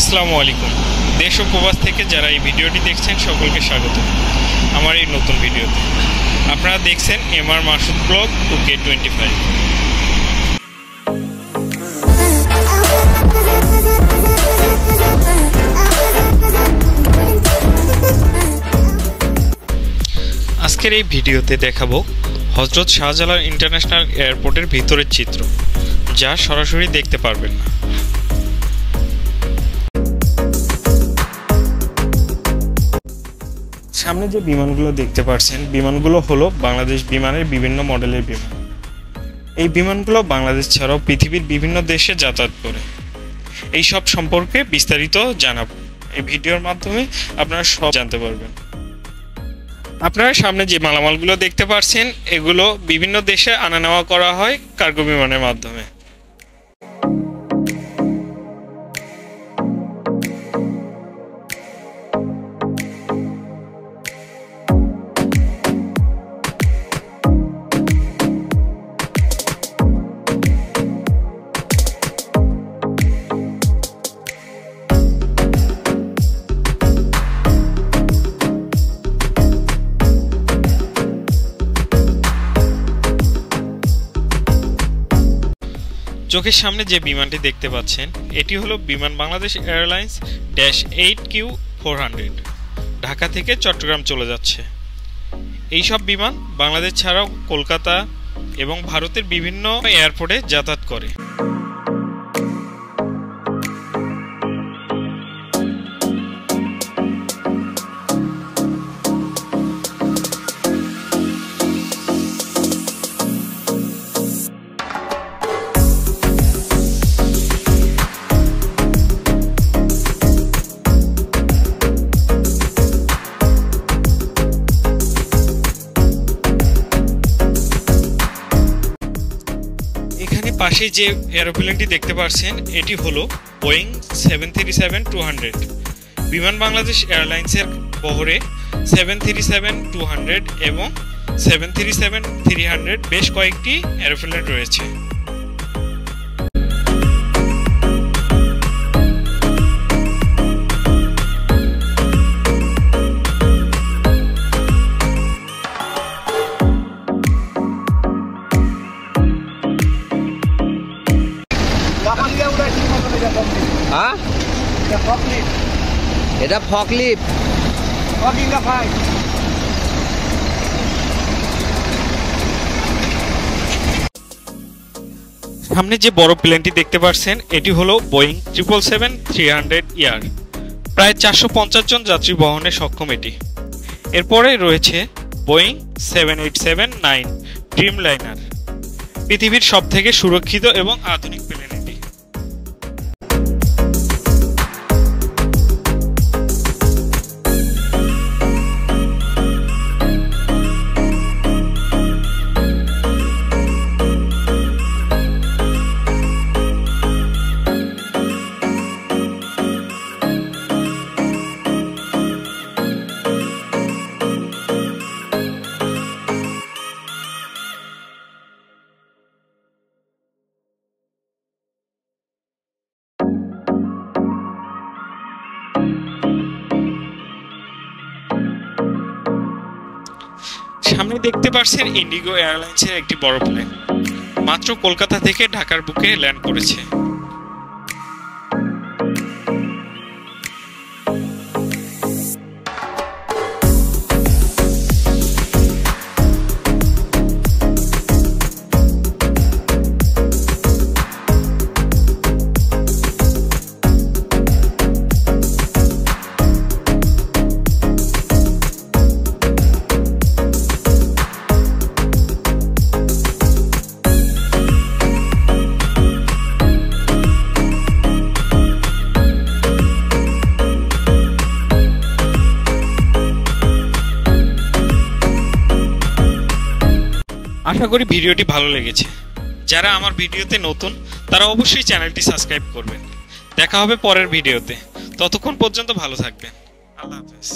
আসসালামু আলাইকুম। দেশ ও প্রবাস থেকে যারা এই ভিডিওটি দেখছেন সকলকে স্বাগত আমার এই নতুন ভিডিওতে। আপনারা দেখছেন এমআর মাসুদ ব্লগ 2K25। আজকের এই ভিডিওতে দেখাবো হযরত শাহজালাল ইন্টারন্যাশনাল এয়ারপোর্টের ভিতরের চিত্র, যা সরাসরি দেখতে পারবেন না। সামনে যে বিমানগুলো দেখতে পাচ্ছেন, বিমানগুলো হলো বাংলাদেশ বিমানের বিভিন্ন মডেলের বিমান। এই বিমানগুলো বাংলাদেশ ছাড়াও পৃথিবীর বিভিন্ন দেশে যাতায়াত করে। এই সব সম্পর্কে বিস্তারিত জানাবো এই ভিডিওর মাধ্যমে, আপনারা সব জানতে পারবেন। আপনারা সামনে যে মালামালগুলো দেখতে পাচ্ছেন, এগুলো বিভিন্ন দেশে আনা নেওয়া করা হয় কার্গো বিমানের মাধ্যমে। চোখের সামনে যে বিমানটি দেখতে পাচ্ছেন, এটি হলো বিমান বাংলাদেশ এয়ারলাইন্স -8Q400, ঢাকা থেকে চট্টগ্রাম চলে যাচ্ছে। এই সব বিমান বাংলাদেশ ছাড়াও কলকাতা এবং ভারতের বিভিন্ন এয়ারপোর্টে যাতায়াত করে। পাশে যে এরোপ্লেনটি দেখতে পাচ্ছেন, এটি হলো বোয়িং 737-200। বিমান বাংলাদেশ এয়ারলাইন্সের বহরে 737-200 এবং 737-300 বেশ কয়েকটি এরোপ্লেন রয়েছে। এটা ফকলিফট। সামনে যে বড় প্লেনটি দেখতে পাচ্ছেন, এটি হলো বোয়িং 777-300 প্রায় 450 জন যাত্রী বহনে সক্ষম এটি। এরপরে রয়েছে বোয়িং 787-9 ড্রিমলাইনার, পৃথিবীর সবথেকে সুরক্ষিত এবং আধুনিক প্লেন এটি। সামনে দেখতে পাচ্ছেন ইন্ডিগো এয়ারলাইন্সের একটি বড় প্লেন, মাত্র কলকাতা থেকে ঢাকার বুকে ল্যান্ড করেছে। আশা করি ভিডিওটি ভালো লেগেছে। যারা আমার ভিডিওতে নতুন, তারা অবশ্যই চ্যানেলটি সাবস্ক্রাইব করবেন। দেখা হবে পরের ভিডিওতে। ততক্ষণ পর্যন্ত ভালো থাকবেন। আল্লাহ হাফেজ।